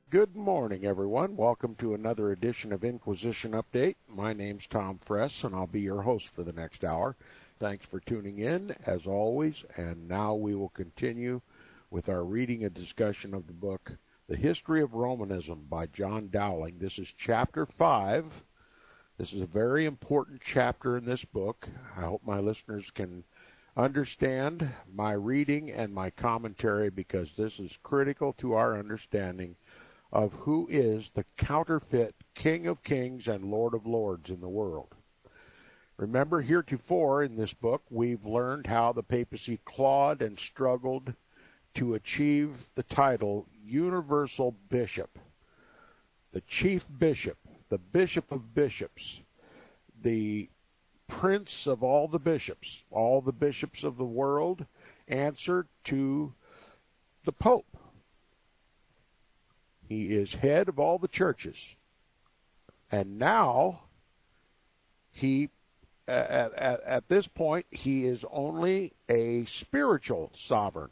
Good morning, everyone. Welcome to another edition of Inquisition Update. My name's Tom Fress, and I'll be your host for the next hour. Thanks for tuning in, as always, and now we will continue with our reading and discussion of the book, The History of Romanism by John Dowling. This is Chapter 5. This is a very important chapter in this book. I hope my listeners can understand my reading and my commentary because this is critical to our understanding of who is the counterfeit King of Kings and Lord of Lords in the world. Remember, heretofore in this book, we've learned how the papacy clawed and struggled to achieve the title Universal Bishop, the Chief Bishop, the Bishop of Bishops, the Prince of all the bishops of the world answer to the Pope. He is head of all the churches. And now, at this point, he is only a spiritual sovereign.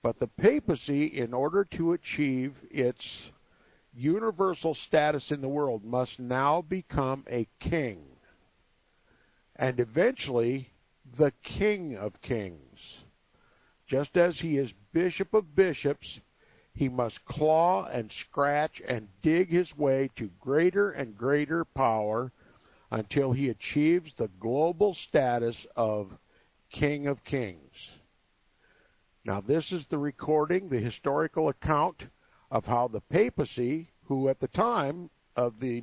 But the papacy, in order to achieve its universal status in the world, must now become a king. And eventually, the King of Kings. Just as he is Bishop of Bishops, he must claw and scratch and dig his way to greater and greater power until he achieves the global status of King of Kings. Now, this is the recording, the historical account of how the papacy, who at the time of the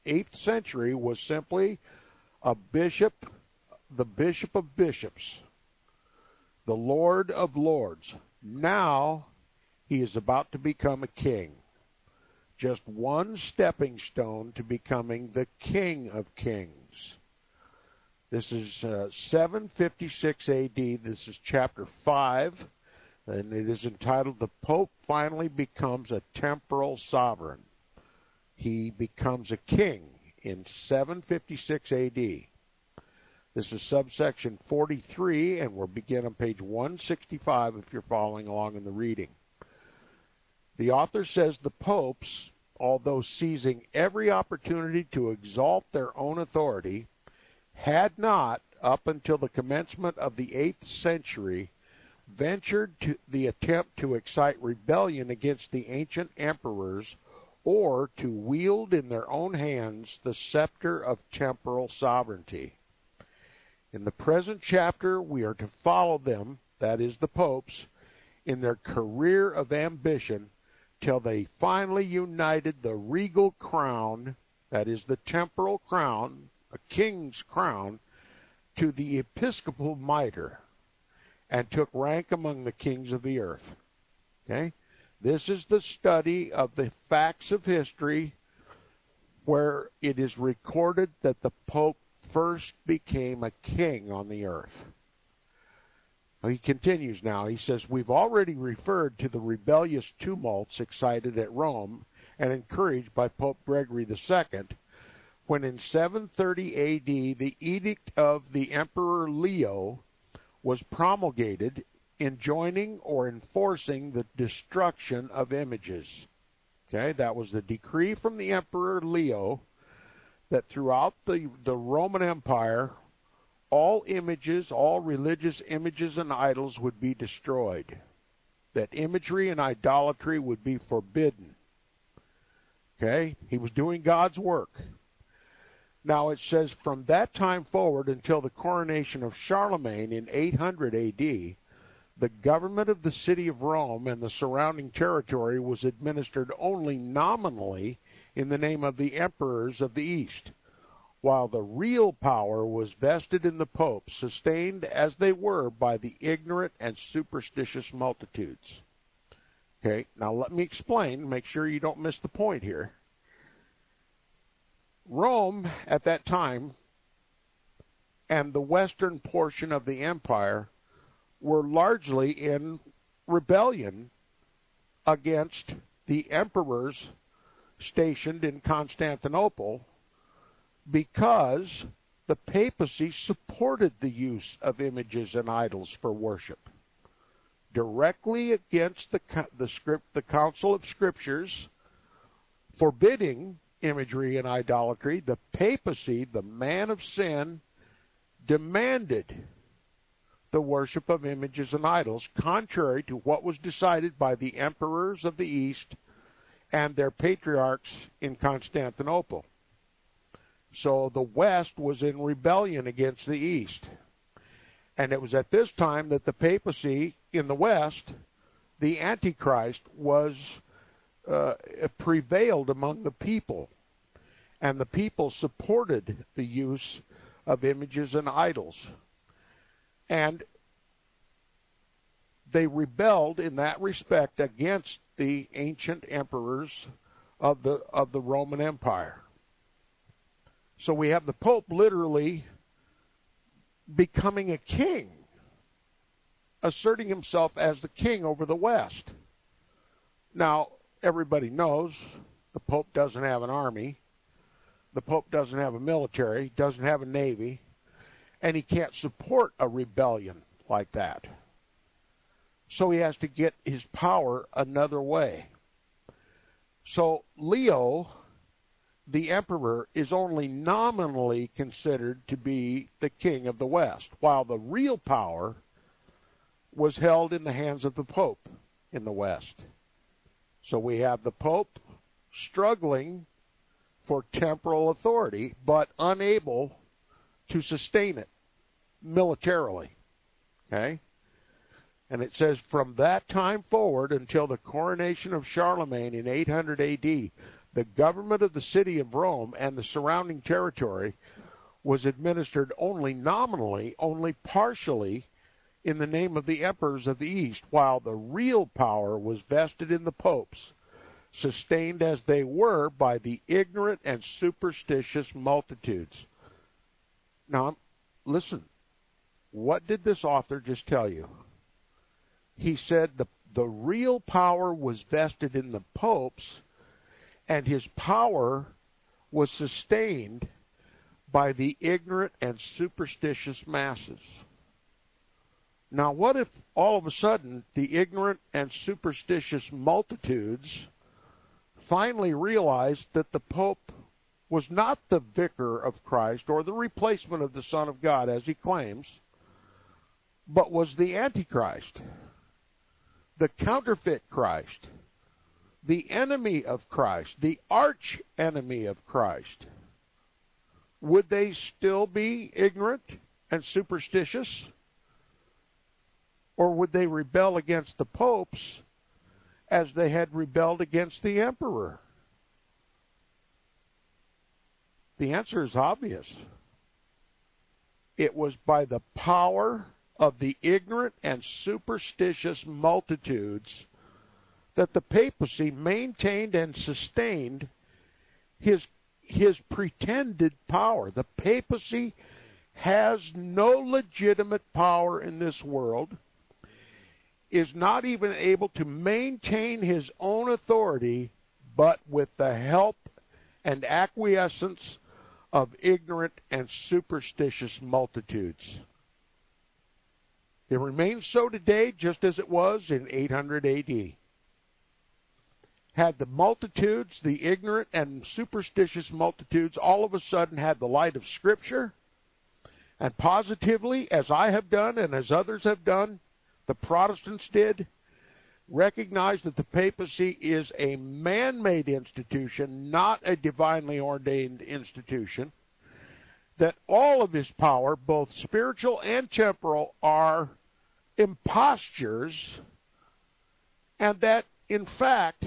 8th century was simply a bishop, the Bishop of Bishops, the Lord of Lords. Now, he is about to become a king. Just one stepping stone to becoming the King of Kings. This is 756 A.D. This is chapter 5, and it is entitled, The Pope Finally Becomes a Temporal Sovereign. He becomes a king in 756 A.D. This is subsection 43, and we'll begin on page 165 if you're following along in the reading. The author says the popes, although seizing every opportunity to exalt their own authority, had not, up until the commencement of the 8th century, ventured to the attempt to excite rebellion against the ancient emperors or to wield in their own hands the scepter of temporal sovereignty. In the present chapter, we are to follow them, that is the popes, in their career of ambition till they finally united the regal crown, that is the temporal crown, a king's crown, to the episcopal mitre, and took rank among the kings of the earth. Okay? This is the study of the facts of history where it is recorded that the Pope first became a king on the earth. He continues now. He says, we've already referred to the rebellious tumults excited at Rome and encouraged by Pope Gregory II, when in 730 A.D. the edict of the Emperor Leo was promulgated enjoining or enforcing the destruction of images. Okay, that was the decree from the Emperor Leo that throughout the Roman Empire, all images, all religious images and idols would be destroyed. That imagery and idolatry would be forbidden. Okay? He was doing God's work. Now it says from that time forward until the coronation of Charlemagne in 800 A.D., the government of the city of Rome and the surrounding territory was administered only nominally in the name of the emperors of the East, while the real power was vested in the popes, sustained as they were by the ignorant and superstitious multitudes. Okay, now let me explain, make sure you don't miss the point here. Rome, at that time, and the western portion of the empire were largely in rebellion against the emperors stationed in Constantinople, because the papacy supported the use of images and idols for worship. directly against the Council of Scriptures, forbidding imagery and idolatry, the papacy, the man of sin, demanded the worship of images and idols, contrary to what was decided by the emperors of the East and their patriarchs in Constantinople. So the West was in rebellion against the East. And it was at this time that the papacy in the West, the Antichrist, was prevailed among the people. And the people supported the use of images and idols. And they rebelled in that respect against the ancient emperors of the Roman Empire. So we have the Pope literally becoming a king, asserting himself as the king over the West. Now, everybody knows the Pope doesn't have an army, the Pope doesn't have a military, doesn't have a navy, and he can't support a rebellion like that. So he has to get his power another way. So Leo, the emperor, is only nominally considered to be the king of the West, while the real power was held in the hands of the Pope in the West. So we have the Pope struggling for temporal authority, but unable to sustain it militarily. Okay? And it says, from that time forward until the coronation of Charlemagne in 800 AD, the government of the city of Rome and the surrounding territory was administered only nominally, only partially, in the name of the emperors of the East, while the real power was vested in the popes, sustained as they were by the ignorant and superstitious multitudes. Now, listen, what did this author just tell you? He said the real power was vested in the popes, and his power was sustained by the ignorant and superstitious masses. Now, what if all of a sudden the ignorant and superstitious multitudes finally realized that the Pope was not the vicar of Christ or the replacement of the Son of God, as he claims, but was the Antichrist, the counterfeit Christ, the enemy of Christ, the arch enemy of Christ? Would they still be ignorant and superstitious? Or would they rebel against the popes as they had rebelled against the emperor? The answer is obvious. It was by the power of the ignorant and superstitious multitudes that the papacy maintained and sustained his pretended power. The papacy has no legitimate power in this world, is not even able to maintain his own authority, but with the help and acquiescence of ignorant and superstitious multitudes. It remains so today, just as it was in 800 AD. Had the multitudes, the ignorant and superstitious multitudes, all of a sudden had the light of Scripture, and positively, as I have done and as others have done, the Protestants did, recognize that the papacy is a man-made institution, not a divinely ordained institution, that all of his power, both spiritual and temporal, are impostures, and that, in fact,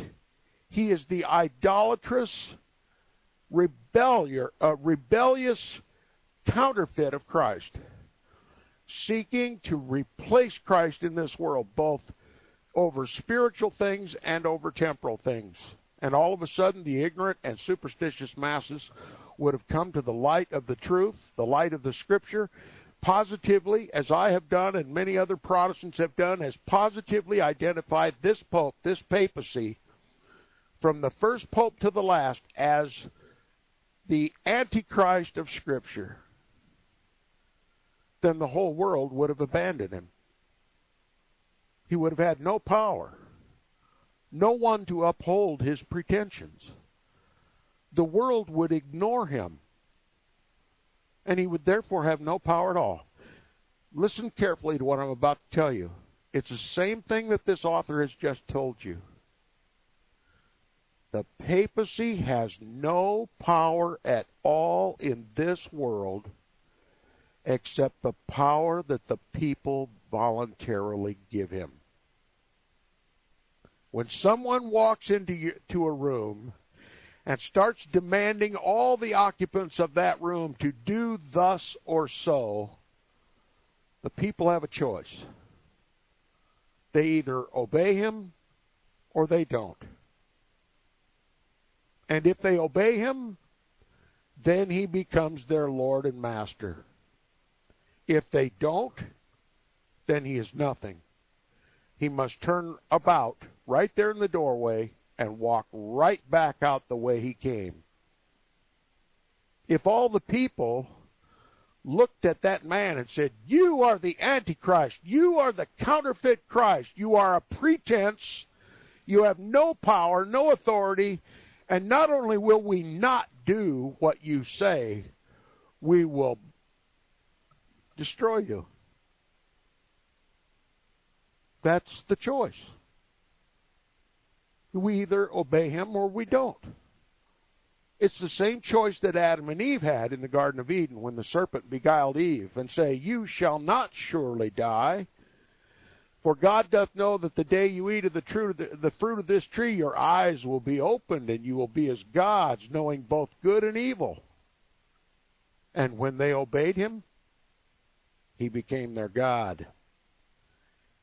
he is the idolatrous, rebellious counterfeit of Christ, seeking to replace Christ in this world, both over spiritual things and over temporal things. And all of a sudden, the ignorant and superstitious masses would have come to the light of the truth, the light of the Scripture, positively, as I have done and many other Protestants have done, has positively identified this Pope, this papacy, from the first Pope to the last, as the Antichrist of Scripture. Then the whole world would have abandoned him. he would have had no power, no one to uphold his pretensions. The world would ignore him, and he would therefore have no power at all. Listen carefully to what I'm about to tell you. It's the same thing that this author has just told you. The papacy has no power at all in this world except the power that the people voluntarily give him. When someone walks into a room and starts demanding all the occupants of that room to do thus or so, the people have a choice. They either obey him or they don't. And if they obey him, then he becomes their Lord and Master. If they don't, then he is nothing. He must turn about right there in the doorway and walk right back out the way he came. If all the people looked at that man and said, "You are the Antichrist, you are the counterfeit Christ, you are a pretense, you have no power, no authority, and not only will we not do what you say, we will destroy you." That's the choice. We either obey him or we don't. It's the same choice that Adam and Eve had in the Garden of Eden when the serpent beguiled Eve and say, "You shall not surely die, for God doth know that the day you eat of the fruit of this tree, your eyes will be opened, and you will be as gods, knowing both good and evil." And when they obeyed him, he became their God.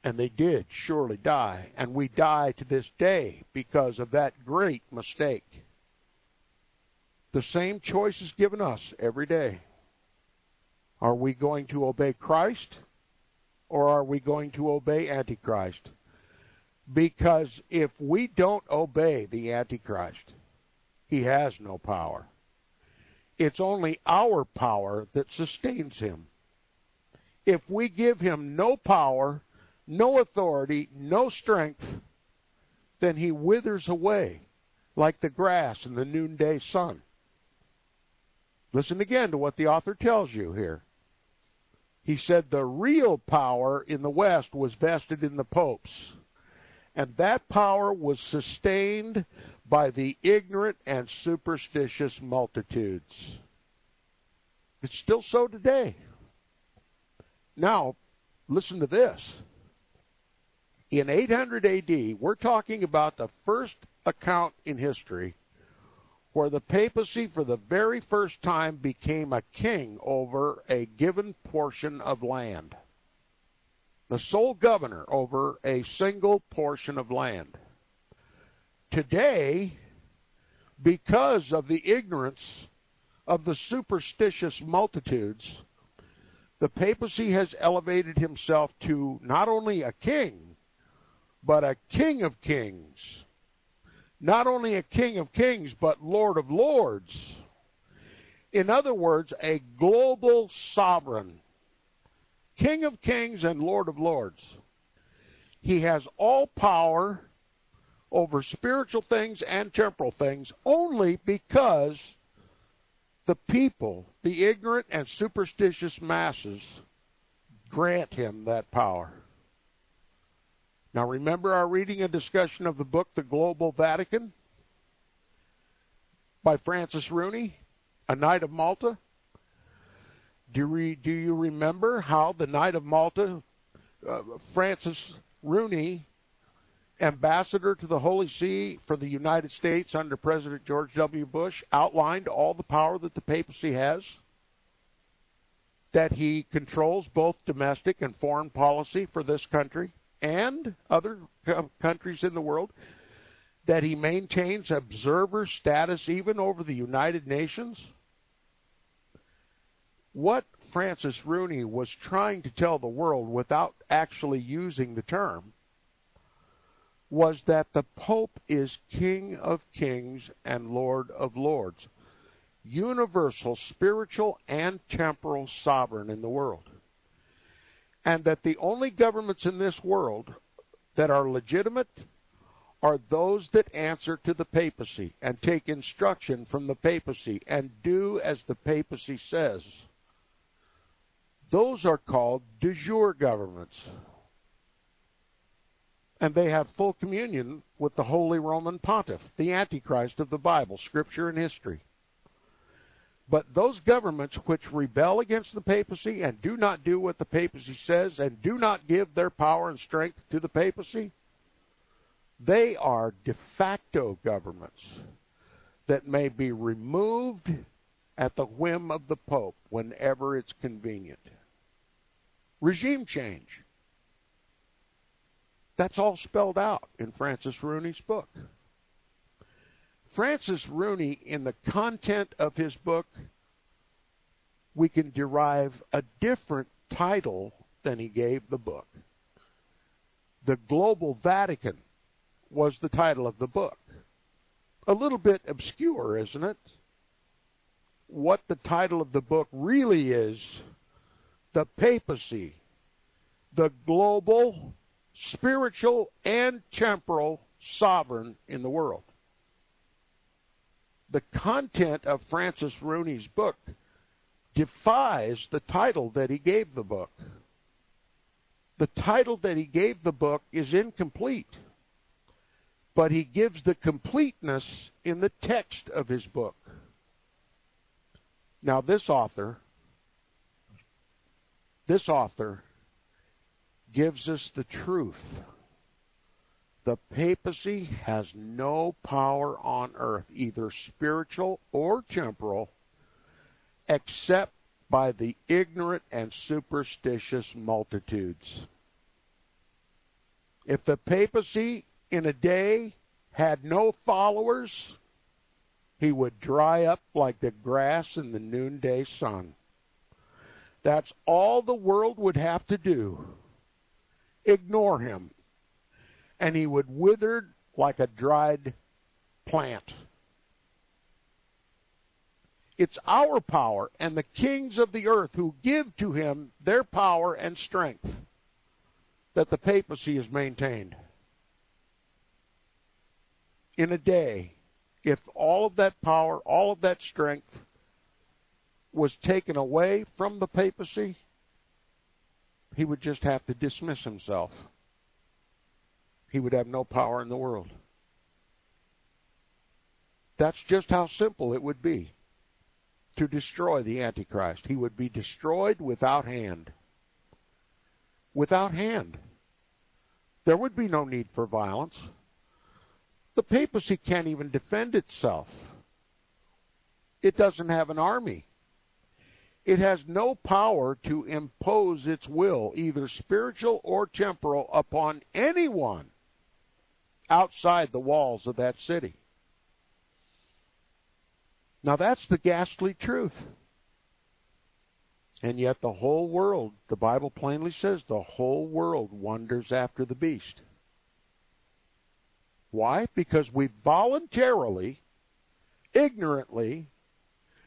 And they did surely die, and we die to this day because of that great mistake. The same choice is given us every day. Are we going to obey Christ, or are we going to obey Antichrist? Because if we don't obey the Antichrist, he has no power. It's only our power that sustains him. If we give him no power, no authority, no strength, then he withers away like the grass in the noonday sun. Listen again to what the author tells you here. He said the real power in the West was vested in the popes, and that power was sustained by the ignorant and superstitious multitudes. It's still so today. Now, listen to this. In 800 AD, we're talking about the first account in history where the papacy for the very first time became a king over a given portion of land. The sole governor over a single portion of land. Today, because of the ignorance of the superstitious multitudes, the papacy has elevated himself to not only a king, but a king of kings. Not only a king of kings, but Lord of lords. In other words, a global sovereign. King of kings and Lord of lords. He has all power over spiritual things and temporal things only because the people, the ignorant and superstitious masses, grant him that power. Now remember our reading and discussion of the book, The Global Vatican, by Francis Rooney, a Knight of Malta? Do you remember how the Knight of Malta, Francis Rooney, ambassador to the Holy See for the United States under President George W. Bush, outlined all the power that the papacy has? That he controls both domestic and foreign policy for this country and other countries in the world, that he maintains observer status even over the United Nations. What Francis Rooney was trying to tell the world without actually using the term was that the Pope is King of Kings and Lord of Lords, universal, spiritual, and temporal sovereign in the world. And that the only governments in this world that are legitimate are those that answer to the papacy and take instruction from the papacy and do as the papacy says. Those are called de jure governments. And they have full communion with the Holy Roman Pontiff, the Antichrist of the Bible, Scripture, and history. But those governments which rebel against the papacy and do not do what the papacy says and do not give their power and strength to the papacy, they are de facto governments that may be removed at the whim of the Pope whenever it's convenient. Regime change. That's all spelled out in Francis Rooney's book. Francis Rooney, in the content of his book, we can derive a different title than he gave the book. The Global Vatican was the title of the book. A little bit obscure, isn't it? What the title of the book really is, the Papacy, the global, spiritual, and temporal sovereign in the world. The content of Francis Rooney's book defies the title that he gave the book. The title that he gave the book is incomplete, but he gives the completeness in the text of his book. Now, this author gives us the truth. The papacy has no power on earth, either spiritual or temporal, except by the ignorant and superstitious multitudes. If the papacy in a day had no followers, he would dry up like the grass in the noonday sun. That's all the world would have to do. Ignore him, and he would wither like a dried plant. It's our power and the kings of the earth who give to him their power and strength that the papacy is maintained. In a day, if all of that power, all of that strength was taken away from the papacy, he would just have to dismiss himself. He would have no power in the world. That's just how simple it would be to destroy the Antichrist. He would be destroyed without hand. Without hand. There would be no need for violence. The papacy can't even defend itself. It doesn't have an army. It has no power to impose its will, either spiritual or temporal, upon anyone outside the walls of that city. Now that's the ghastly truth. And yet the whole world, the Bible plainly says, the whole world wonders after the beast. Why? Because we voluntarily, ignorantly,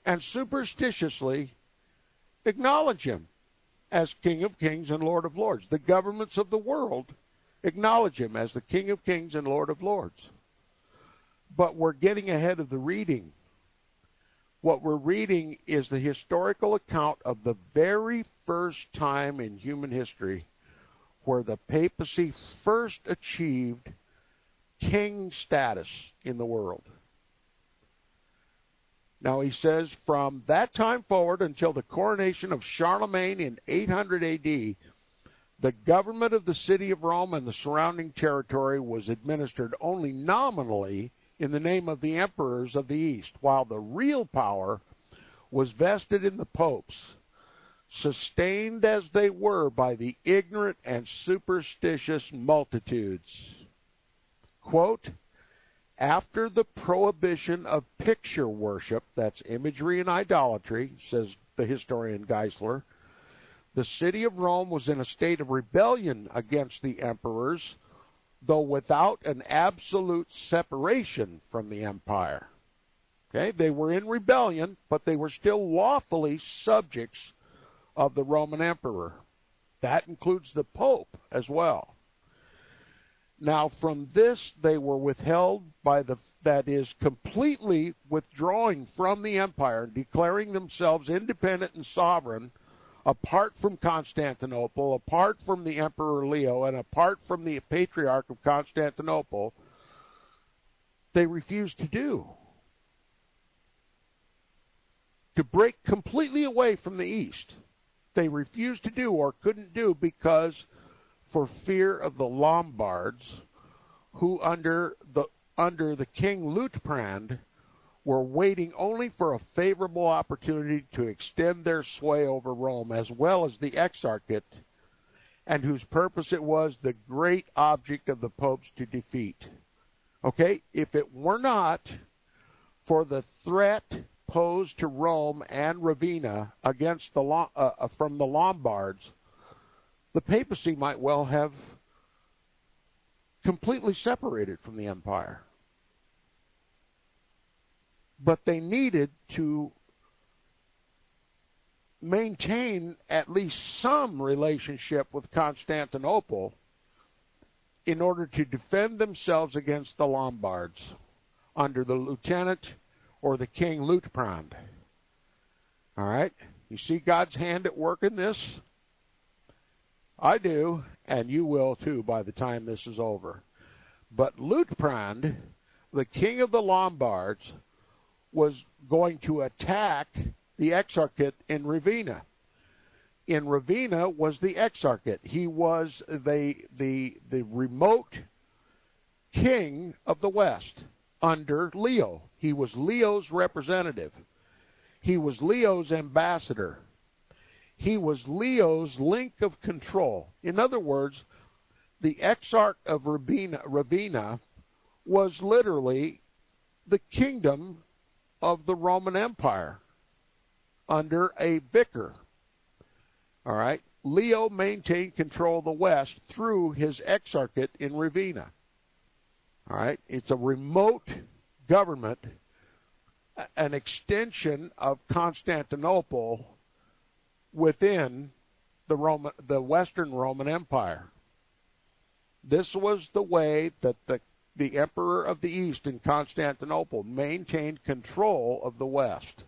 and superstitiously acknowledge him as King of Kings and Lord of Lords. The governments of the world acknowledge him as the King of Kings and Lord of Lords. But we're getting ahead of the reading. What we're reading is the historical account of the very first time in human history where the papacy first achieved king status in the world. Now he says, from that time forward until the coronation of Charlemagne in 800 AD, the government of the city of Rome and the surrounding territory was administered only nominally in the name of the emperors of the East, while the real power was vested in the popes, sustained as they were by the ignorant and superstitious multitudes. Quote, after the prohibition of picture worship, that's imagery and idolatry, says the historian Geisler, the city of Rome was in a state of rebellion against the emperors, though without an absolute separation from the empire. Okay, they were in rebellion, but they were still lawfully subjects of the Roman emperor. That includes the Pope as well. Now from this they were withheld by that is, completely withdrawing from the empire, declaring themselves independent and sovereign, apart from Constantinople, apart from the Emperor Leo, and apart from the Patriarch of Constantinople. They refused to do. To break completely away from the East. They refused to do or couldn't do because for fear of the Lombards, who under the King Liutprand were waiting only for a favorable opportunity to extend their sway over Rome, as well as the Exarchate, and whose purpose it was the great object of the popes to defeat. Okay, if it were not for the threat posed to Rome and Ravenna against from the Lombards, the papacy might well have completely separated from the empire. But they needed to maintain at least some relationship with Constantinople in order to defend themselves against the Lombards under the lieutenant or the King Liutprand. All right? You see God's hand at work in this? I do, and you will too by the time this is over. But Liutprand, the king of the Lombards, was going to attack the Exarchate in Ravenna. In Ravenna was the Exarchate. He was the remote king of the West under Leo. He was Leo's representative. He was Leo's ambassador. He was Leo's link of control. In other words, the Exarch of Ravenna was literally the kingdom of the Roman Empire under a vicar. All right? Leo maintained control of the West through his Exarchate in Ravenna. All right? It's a remote government, an extension of Constantinople within the Western Roman Empire. This was the way that the Emperor of the East in Constantinople maintained control of the West.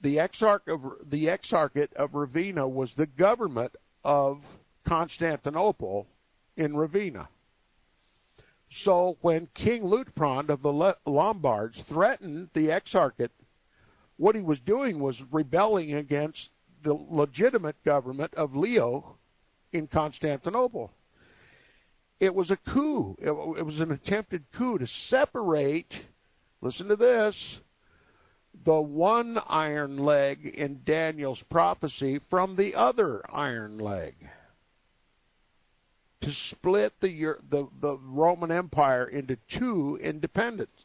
The Exarchate of Ravenna was the government of Constantinople in Ravenna. So when King Liutprand of the Lombards threatened the Exarchate, what he was doing was rebelling against the legitimate government of Leo in Constantinople. It was a coup. It was an attempted coup to separate, listen to this, the one iron leg in Daniel's prophecy from the other iron leg. To split the Roman Empire into two independents.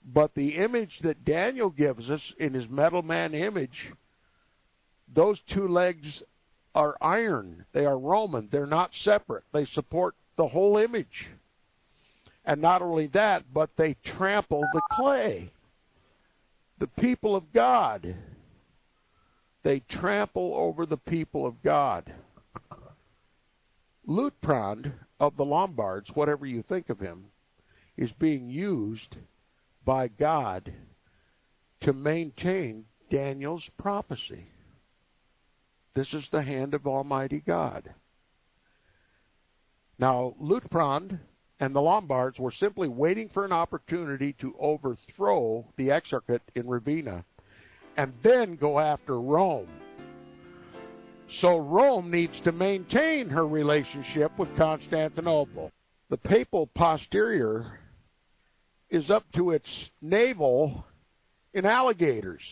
But the image that Daniel gives us in his metal man image, those two legs are iron. They are Roman. They're not separate. They support the whole image. And not only that, but they trample the clay. The people of God. They trample over the people of God. Liutprand of the Lombards, whatever you think of him, is being used by God to maintain Daniel's prophecy. This is the hand of Almighty God. Now, Liutprand and the Lombards were simply waiting for an opportunity to overthrow the Exarchate in Ravenna and then go after Rome. So Rome needs to maintain her relationship with Constantinople. The papal posterior is up to its navel in alligators.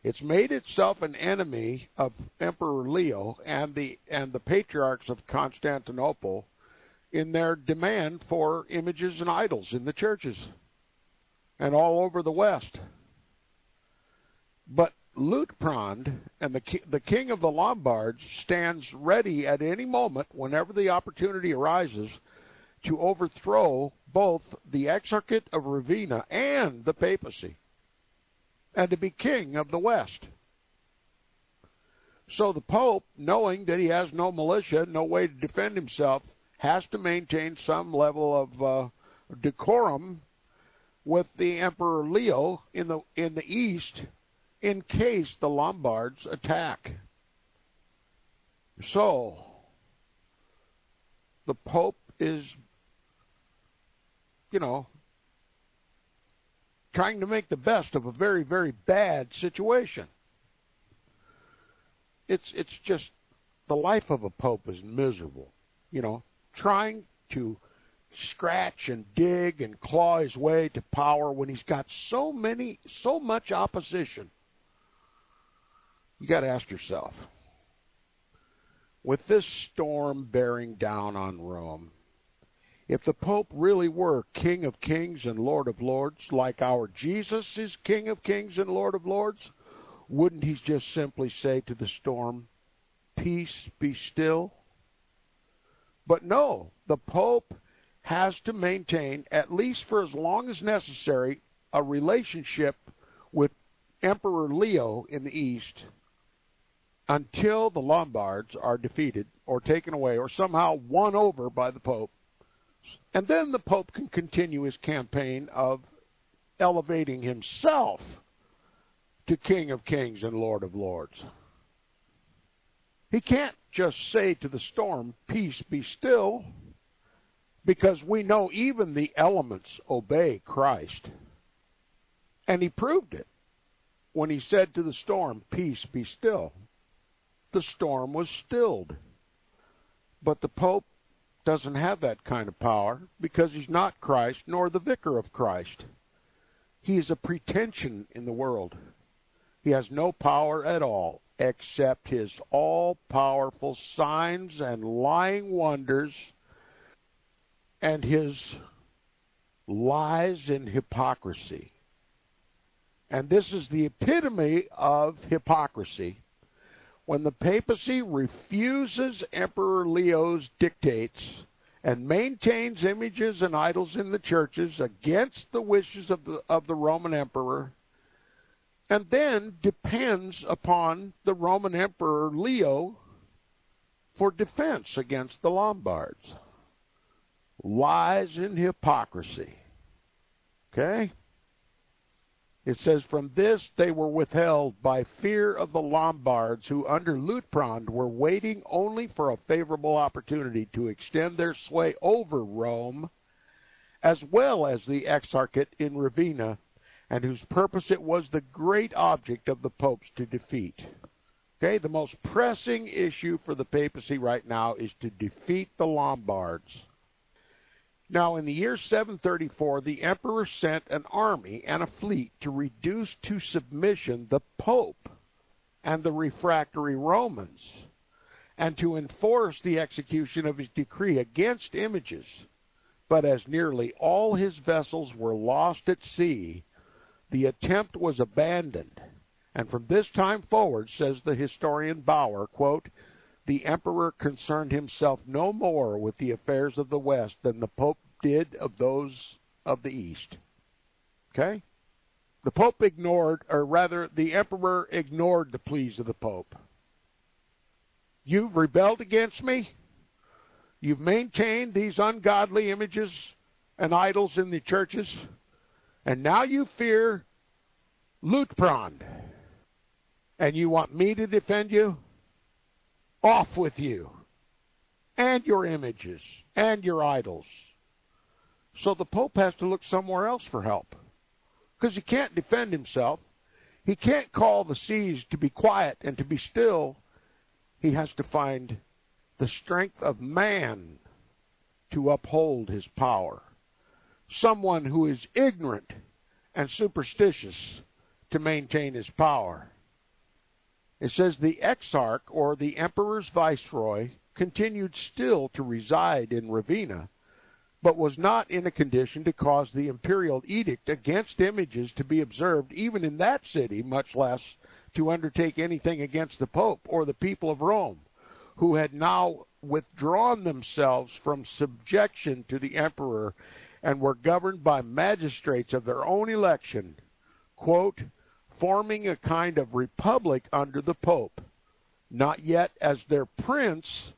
It's made itself an enemy of Emperor Leo and the patriarchs of Constantinople in their demand for images and idols in the churches and all over the West. But Liutprand and the king of the Lombards stands ready at any moment, whenever the opportunity arises, to overthrow both the Exarchate of Ravenna and the papacy, and to be king of the West. So the Pope, knowing that he has no militia, no way to defend himself, has to maintain some level of decorum with the Emperor Leo in the east in case the Lombards attack. So the Pope is, trying to make the best of a very, very bad situation. It's just the life of a pope is miserable, trying to scratch and dig and claw his way to power when he's got so much opposition. You got to ask yourself, with this storm bearing down on Rome, if the Pope really were King of Kings and Lord of Lords, like our Jesus is King of Kings and Lord of Lords, wouldn't he just simply say to the storm, "Peace, be still"? But no, the Pope has to maintain, at least for as long as necessary, a relationship with Emperor Leo in the East until the Lombards are defeated or taken away or somehow won over by the Pope. And then the Pope can continue his campaign of elevating himself to King of Kings and Lord of Lords. He can't just say to the storm, "Peace, be still," because we know even the elements obey Christ. And he proved it when he said to the storm, "Peace, be still." The storm was stilled. But the Pope doesn't have that kind of power because he's not Christ nor the vicar of Christ. He is a pretension in the world. He has no power at all except his all-powerful signs and lying wonders and his lies and hypocrisy. And this is the epitome of hypocrisy. When the papacy refuses Emperor Leo's dictates and maintains images and idols in the churches against the wishes of the Roman emperor, and then depends upon the Roman Emperor Leo for defense against the Lombards. Lies and hypocrisy. Okay? It says, "From this they were withheld by fear of the Lombards, who under Luitprand were waiting only for a favorable opportunity to extend their sway over Rome, as well as the exarchate in Ravenna, and whose purpose it was the great object of the popes to defeat." Okay, the most pressing issue for the papacy right now is to defeat the Lombards. Now, in the year 734, the emperor sent an army and a fleet to reduce to submission the Pope and the refractory Romans, and to enforce the execution of his decree against images. But as nearly all his vessels were lost at sea, the attempt was abandoned. And from this time forward, says the historian Bauer, quote, "The emperor concerned himself no more with the affairs of the West than the Pope did of those of the East." Okay? The Pope ignored, or rather, the emperor ignored the pleas of the Pope. You've rebelled against me. You've maintained these ungodly images and idols in the churches, and now you fear Luitprand, and you want me to defend you? Off with you, and your images, and your idols. So the Pope has to look somewhere else for help, because he can't defend himself. He can't call the seas to be quiet and to be still. He has to find the strength of man to uphold his power. Someone who is ignorant and superstitious to maintain his power. It says the exarch, or the emperor's viceroy, continued still to reside in Ravenna, but was not in a condition to cause the imperial edict against images to be observed even in that city, much less to undertake anything against the Pope or the people of Rome, who had now withdrawn themselves from subjection to the emperor and were governed by magistrates of their own election, quote, "forming a kind of republic under the Pope." not yet as their prince,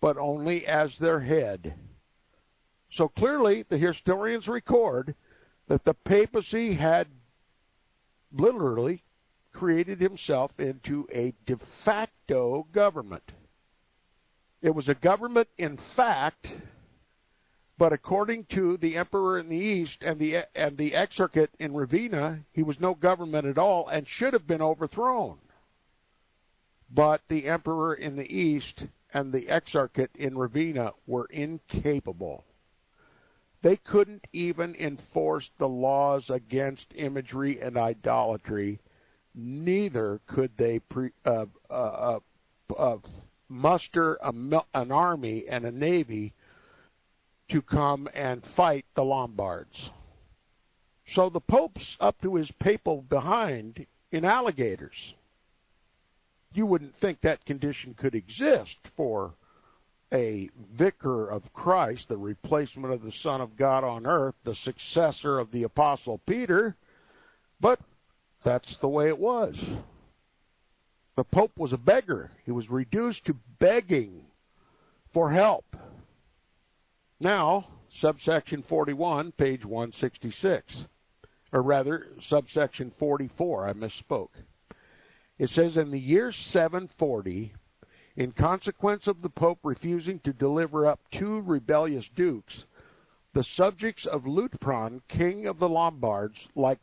but only as their head. So clearly, the historians record that the papacy had literally created himself into a de facto government. It was a government in fact, but according to the emperor in the East and the exarchate in Ravenna, he was no government at all and should have been overthrown. But the emperor in the East and the exarchate in Ravenna were incapable. They couldn't even enforce the laws against imagery and idolatry. Neither could they muster an army and a navy to come and fight the Lombards. So the Pope's up to his papal behind in alligators. You wouldn't think that condition could exist for a vicar of Christ, the replacement of the Son of God on earth, the successor of the Apostle Peter, but that's the way it was. The Pope was a beggar. He was reduced to begging for help. Now, subsection 41, page 166, or rather, subsection 44, I misspoke. It says, in the year 740, in consequence of the Pope refusing to deliver up 2 rebellious dukes, the subjects of Liutprand, king of the Lombards, that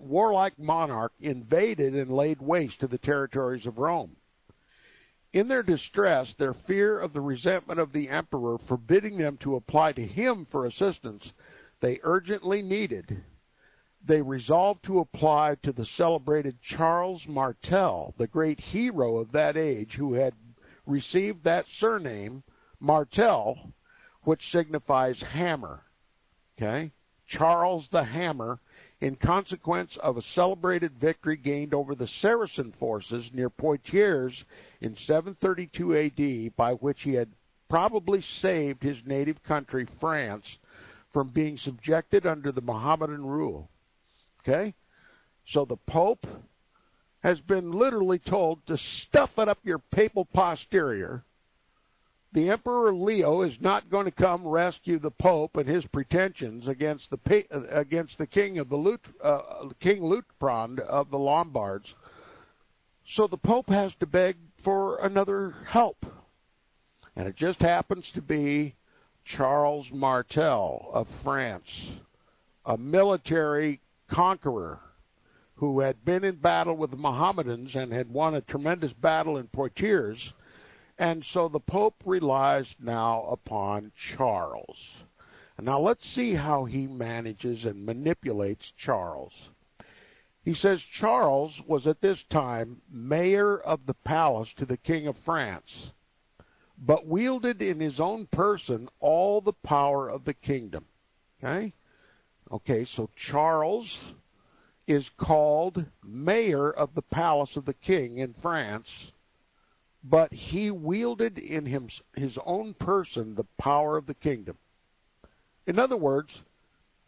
warlike monarch, invaded and laid waste to the territories of Rome. In their distress, their fear of the resentment of the emperor forbidding them to apply to him for assistance they urgently needed, they resolved to apply to the celebrated Charles Martel, the great hero of that age, who had received that surname, Martel, which signifies hammer. Okay? Charles the Hammer, in consequence of a celebrated victory gained over the Saracen forces near Poitiers in 732 AD, by which he had probably saved his native country, France, from being subjected under the Mohammedan rule. Okay? So the Pope has been literally told to stuff it up your papal posterior. The Emperor Leo is not going to come rescue the Pope and his pretensions against the king of King Liutprand of the Lombards. So the Pope has to beg for another help. And it just happens to be Charles Martel of France, a military conqueror who had been in battle with the Mohammedans and had won a tremendous battle in Poitiers. And so the Pope relies now upon Charles. And now let's see how he manages and manipulates Charles. He says Charles was at this time mayor of the palace to the King of France, but wielded in his own person all the power of the kingdom. Okay, so Charles is called mayor of the palace of the king in France, but he wielded in his own person the power of the kingdom. In other words,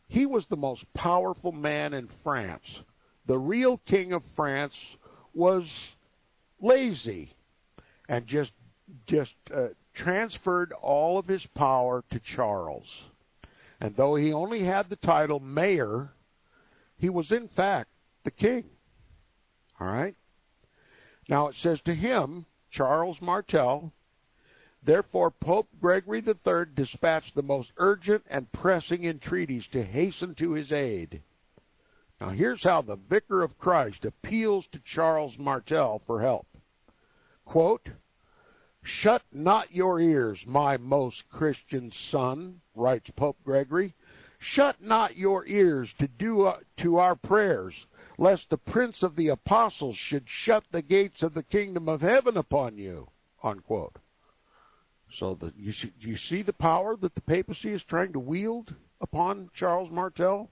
he was the most powerful man in France. The real king of France was lazy and just transferred all of his power to Charles. And though he only had the title mayor, he was in fact the king. All right? Now it says to him, Charles Martel, therefore Pope Gregory III dispatched the most urgent and pressing entreaties to hasten to his aid. Now here's how the Vicar of Christ appeals to Charles Martel for help. Quote, shut not your ears, my most Christian son, writes Pope Gregory. Shut not your ears to our prayers, lest the Prince of the Apostles should shut the gates of the kingdom of heaven upon you, unquote. So you see the power that the papacy is trying to wield upon Charles Martel,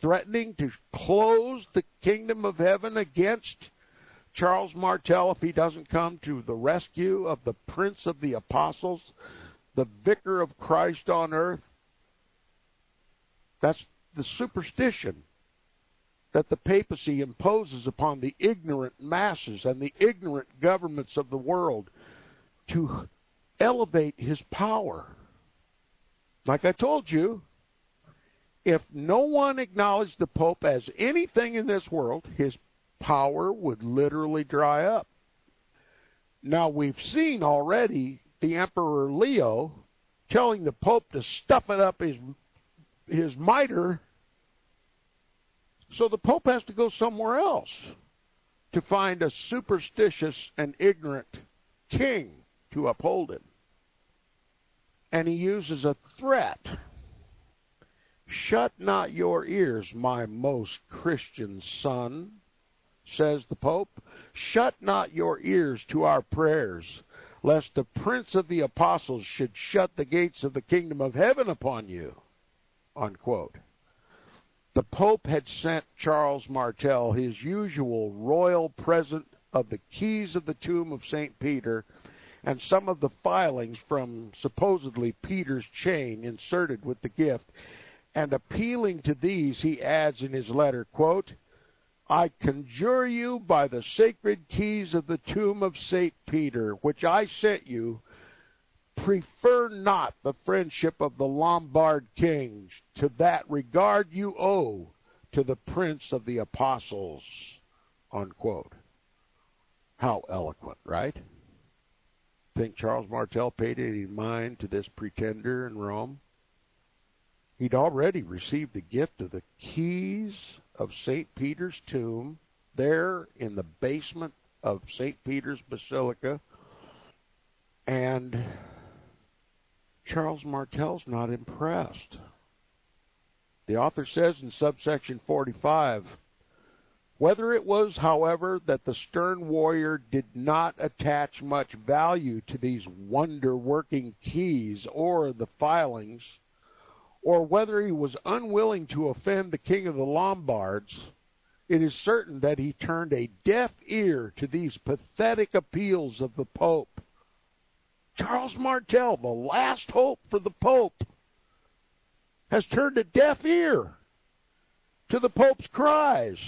threatening to close the kingdom of heaven against Charles Martel if he doesn't come to the rescue of the Prince of the Apostles, the Vicar of Christ on earth. That's the superstition that the papacy imposes upon the ignorant masses and the ignorant governments of the world to elevate his power. Like I told you, if no one acknowledged the Pope as anything in this world, his power would literally dry up. Now, we've seen already the Emperor Leo telling the Pope to stuff it up his mitre, so the Pope has to go somewhere else to find a superstitious and ignorant king to uphold him. And he uses a threat. "Shut not your ears, my most Christian son," says the Pope. "Shut not your ears to our prayers, lest the Prince of the Apostles should shut the gates of the kingdom of heaven upon you." Unquote. The Pope had sent Charles Martel his usual royal present of the keys of the tomb of St. Peter and some of the filings from supposedly Peter's chain inserted with the gift. And appealing to these, he adds in his letter, quote, "I conjure you by the sacred keys of the tomb of St. Peter, which I sent you, prefer not the friendship of the Lombard kings to that regard you owe to the Prince of the Apostles." Unquote. How eloquent, right? Think Charles Martel paid any mind to this pretender in Rome? He'd already received the gift of the keys of St. Peter's tomb there in the basement of St. Peter's Basilica, and Charles Martel's not impressed. The author says in subsection 45, "Whether it was, however, that the stern warrior did not attach much value to these wonder-working keys or the filings, or whether he was unwilling to offend the king of the Lombards, it is certain that he turned a deaf ear to these pathetic appeals of the Pope." Charles Martel, the last hope for the Pope, has turned a deaf ear to the Pope's cries.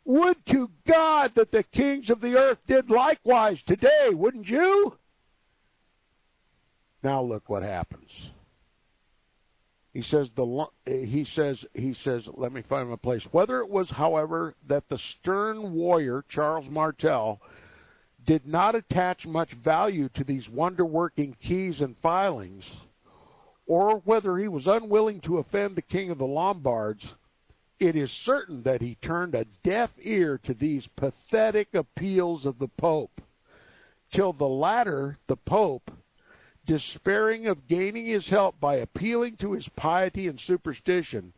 Would to God that the kings of the earth did likewise today, wouldn't you? Now look what happens. He says, let me find my place. "Whether it was, however, that the stern warrior, Charles Martel, did not attach much value to these wonder-working keys and filings, or whether he was unwilling to offend the king of the Lombards, it is certain that he turned a deaf ear to these pathetic appeals of the Pope, till the latter, the Pope, despairing of gaining his help by appealing to his piety and superstition,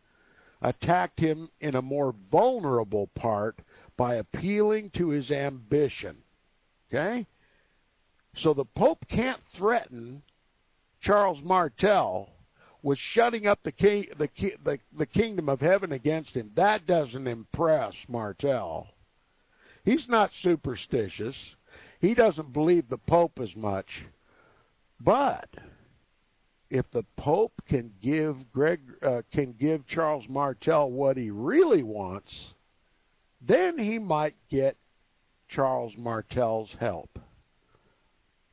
attacked him in a more vulnerable part by appealing to his ambition." Okay? So the Pope can't threaten Charles Martel with shutting up the kingdom of heaven against him. That doesn't impress Martel. He's not superstitious. He doesn't believe the Pope as much. But if the Pope can give Charles Martel what he really wants, then he might get Charles Martel's help.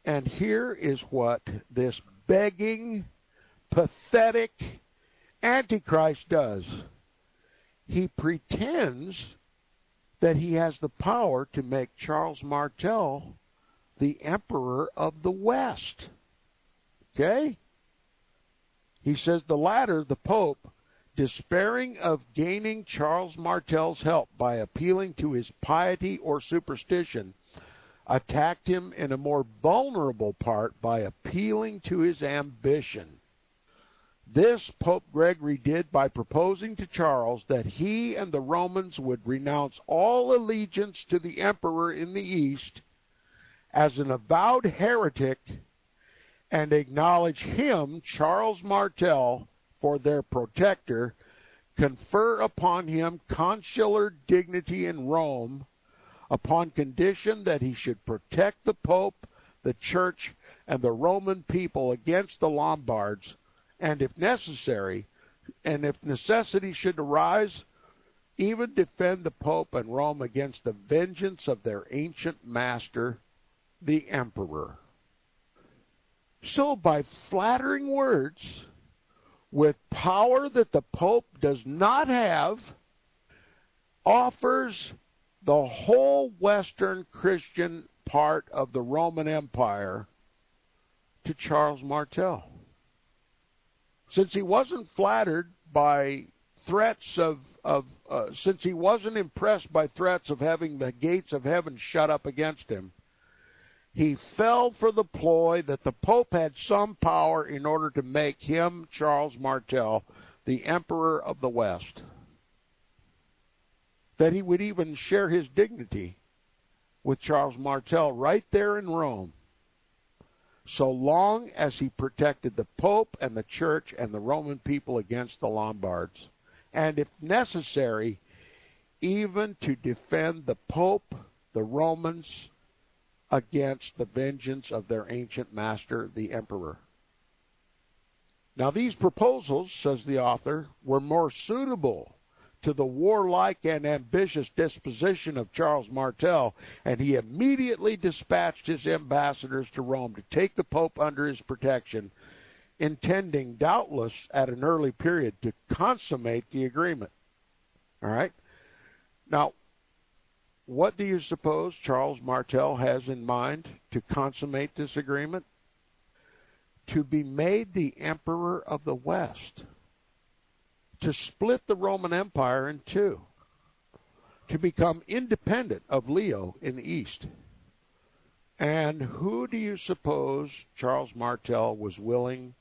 And here is what this begging, pathetic Antichrist does. He pretends that he has the power to make Charles Martel the Emperor of the West. Okay? He says the latter, the Pope, despairing of gaining Charles Martel's help by appealing to his piety or superstition, attacked him in a more vulnerable part by appealing to his ambition. This Pope Gregory did by proposing to Charles that he and the Romans would renounce all allegiance to the emperor in the East as an avowed heretic and acknowledge him, Charles Martel, for their protector, confer upon him consular dignity in Rome, upon condition that he should protect the Pope, the Church, and the Roman people against the Lombards, and if necessity should arise, even defend the Pope and Rome against the vengeance of their ancient master, the Emperor. So by flattering words, with power that the Pope does not have, offers the whole Western Christian part of the Roman Empire to Charles Martel. Since he wasn't flattered by threats since he wasn't impressed by threats of having the gates of heaven shut up against him, he fell for the ploy that the Pope had some power in order to make him, Charles Martel, the Emperor of the West. That he would even share his dignity with Charles Martel right there in Rome, so long as he protected the Pope and the Church and the Roman people against the Lombards, and if necessary, even to defend the Pope, the Romans, against the vengeance of their ancient master, the Emperor. Now these proposals, says the author, were more suitable to the warlike and ambitious disposition of Charles Martel, and he immediately dispatched his ambassadors to Rome to take the Pope under his protection, intending, doubtless, at an early period, to consummate the agreement. All right? Now, what do you suppose Charles Martel has in mind to consummate this agreement? To be made the Emperor of the West. To split the Roman Empire in two. To become independent of Leo in the East. And who do you suppose Charles Martel was willing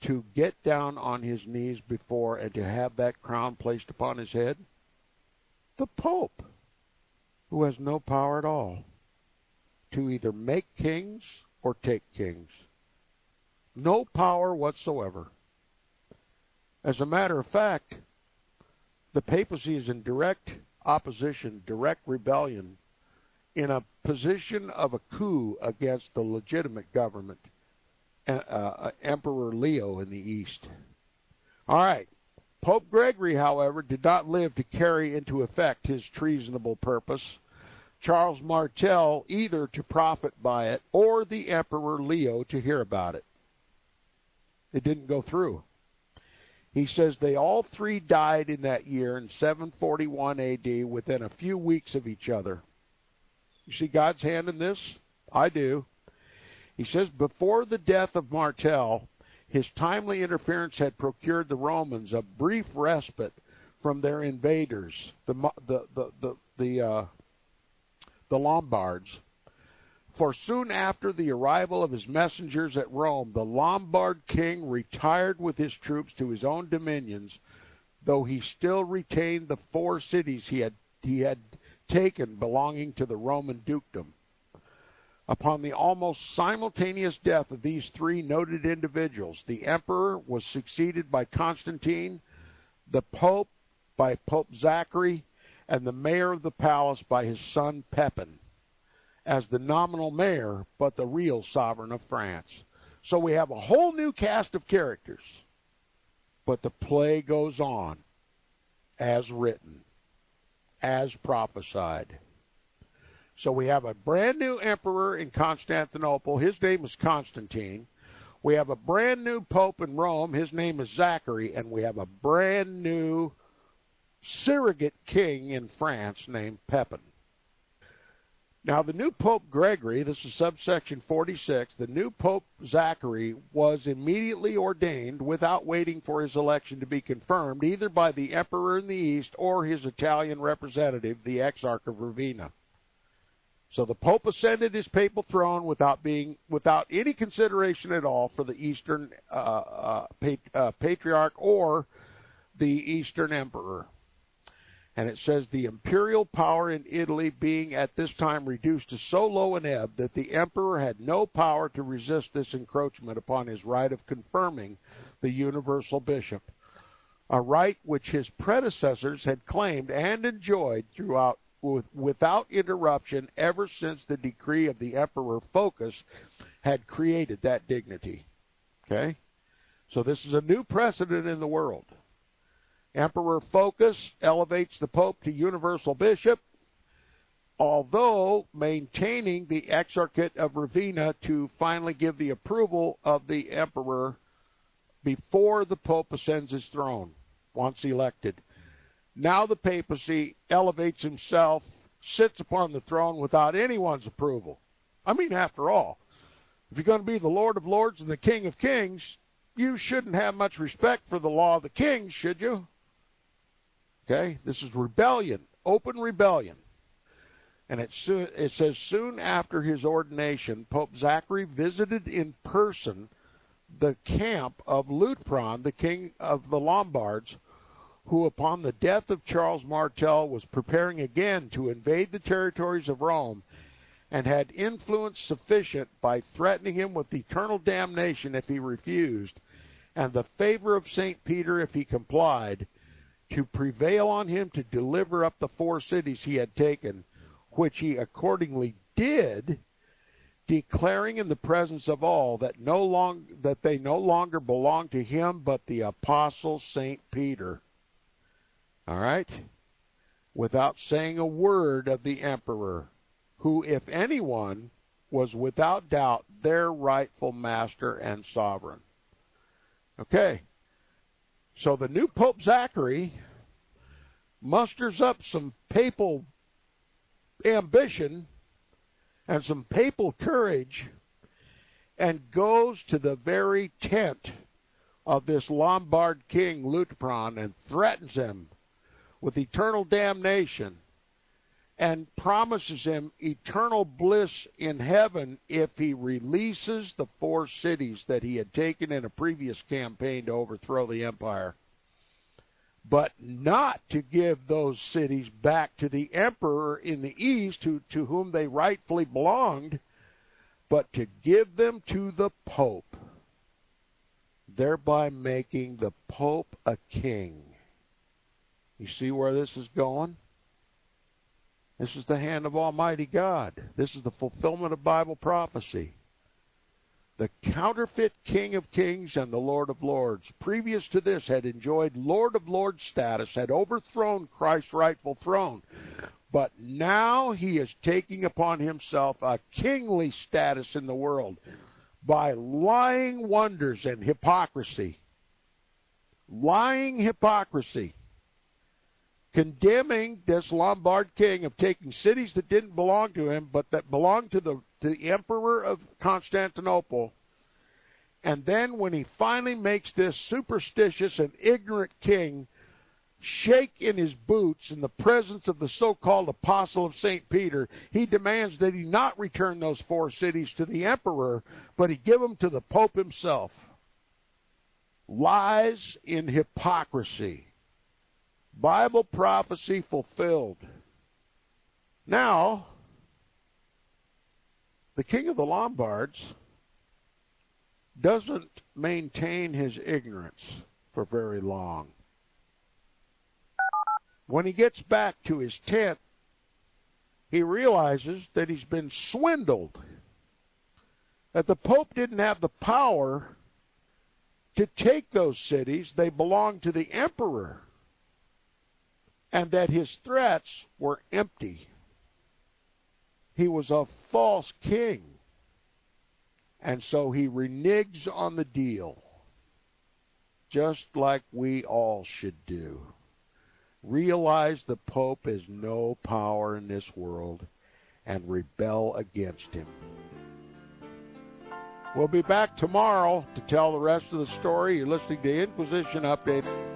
to get down on his knees before and to have that crown placed upon his head? The Pope, who has no power at all to either make kings or take kings. No power whatsoever. As a matter of fact, the papacy is in direct opposition, direct rebellion, in a position of a coup against the legitimate government, Emperor Leo in the East. All right. Pope Gregory, however, did not live to carry into effect his treasonable purpose. Charles Martel either to profit by it or the Emperor Leo to hear about it. It didn't go through. He says they all three died in that year in 741 AD within a few weeks of each other. You see God's hand in this? I do. He says before the death of Martel, his timely interference had procured the Romans a brief respite from their invaders, the Lombards. For soon after the arrival of his messengers at Rome, the Lombard king retired with his troops to his own dominions, though he still retained the 4 cities he had taken belonging to the Roman dukedom. Upon the almost simultaneous death of these 3 noted individuals, the emperor was succeeded by Constantine, the pope by Pope Zachary, and the mayor of the palace by his son Pepin, as the nominal mayor, but the real sovereign of France. So we have a whole new cast of characters, but the play goes on, as written, as prophesied. So we have a brand new emperor in Constantinople. His name is Constantine. We have a brand new pope in Rome. His name is Zachary. And we have a brand new surrogate king in France named Pepin. Now, the new Pope Gregory, this is subsection 46, the new Pope Zachary was immediately ordained without waiting for his election to be confirmed, either by the emperor in the East or his Italian representative, the Exarch of Ravenna. So the Pope ascended his papal throne without any consideration at all for the Eastern Patriarch or the Eastern Emperor. And it says the imperial power in Italy being at this time reduced to so low an ebb that the emperor had no power to resist this encroachment upon his right of confirming the universal bishop, a right which his predecessors had claimed and enjoyed throughout without interruption ever since the decree of the Emperor Phocas had created that dignity. Okay? So this is a new precedent in the world. Emperor Phocas elevates the Pope to universal bishop, although maintaining the Exarchate of Ravenna to finally give the approval of the emperor before the Pope ascends his throne, once elected. Now the papacy elevates himself, sits upon the throne without anyone's approval. I mean, after all, if you're going to be the Lord of Lords and the King of Kings, you shouldn't have much respect for the law of the kings, should you? Okay, this is rebellion, open rebellion. And it says, soon after his ordination, Pope Zachary visited in person the camp of Liutprand, the king of the Lombards, who upon the death of Charles Martel was preparing again to invade the territories of Rome, and had influence sufficient by threatening him with eternal damnation if he refused, and the favor of St. Peter if he complied, to prevail on him to deliver up the 4 cities he had taken, which he accordingly did, declaring in the presence of all that they no longer belong to him but the apostle St. Peter. All right? Without saying a word of the emperor, who, if anyone, was without doubt their rightful master and sovereign. Okay. So the new Pope Zachary musters up some papal ambition and some papal courage and goes to the very tent of this Lombard king Liutprand and threatens him with eternal damnation and promises him eternal bliss in heaven if he releases the 4 cities that he had taken in a previous campaign to overthrow the empire, but not to give those cities back to the emperor in the east to whom they rightfully belonged, but to give them to the Pope, thereby making the Pope a king. You see where this is going? This is the hand of Almighty God. This is the fulfillment of Bible prophecy. The counterfeit King of Kings and the Lord of Lords, previous to this, had enjoyed Lord of Lords status, had overthrown Christ's rightful throne. But now he is taking upon himself a kingly status in the world by lying wonders and hypocrisy. Lying hypocrisy. Condemning this Lombard king of taking cities that didn't belong to him, but that belonged to the emperor of Constantinople. And then when he finally makes this superstitious and ignorant king shake in his boots in the presence of the so-called apostle of St. Peter, he demands that he not return those 4 cities to the emperor, but he give them to the Pope himself. Lies in hypocrisy. Bible prophecy fulfilled. Now, the king of the Lombards doesn't maintain his ignorance for very long. When he gets back to his tent, he realizes that he's been swindled, that the Pope didn't have the power to take those cities. They belonged to the emperor, and that his threats were empty. He was a false king, and so he reneges on the deal, just like we all should do. Realize the Pope has no power in this world and rebel against him. We'll be back tomorrow to tell the rest of the story. You're listening to Inquisition Update.